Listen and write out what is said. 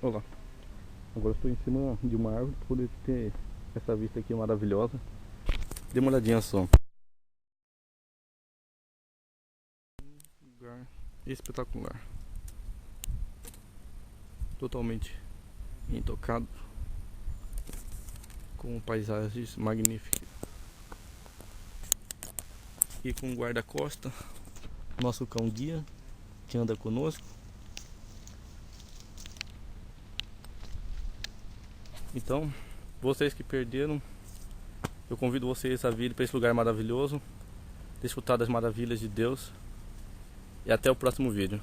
Olá, agora eu estou em cima de uma árvore para poder ter essa vista aqui maravilhosa. Dê uma olhadinha só. Lugar espetacular. Totalmente intocado, com paisagens magníficas. E com o guarda-costa, nosso cão guia, que anda conosco. Então, vocês que perderam, eu convido vocês a vir para esse lugar maravilhoso, desfrutar das maravilhas de Deus. E até o próximo vídeo.